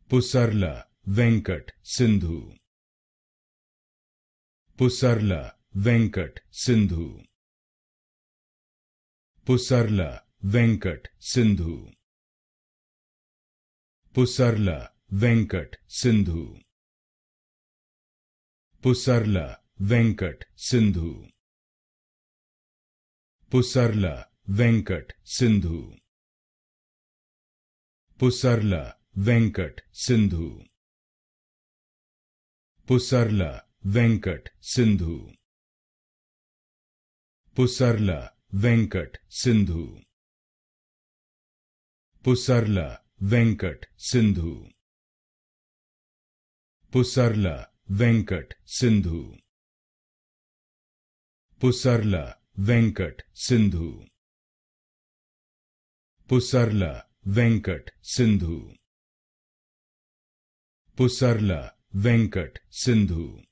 Pusarla Venkat Sindhu. Pusarla Venkat Sindhu. Pusarla Venkat Sindhu. Pusarla Venkat Sindhu. Pusarla Venkat Sindhu. Pusarla Venkat Sindhu. Pusarla Venkat Sindhu. Pusarla Venkat Sindhu. Pusarla Venkat Sindhu. Pusarla Venkat Sindhu. Pusarla Venkat Sindhu. Pusarla Venkat Sindhu. Pusarla Venkat Sindhu. Pusarla Venkat Sindhu.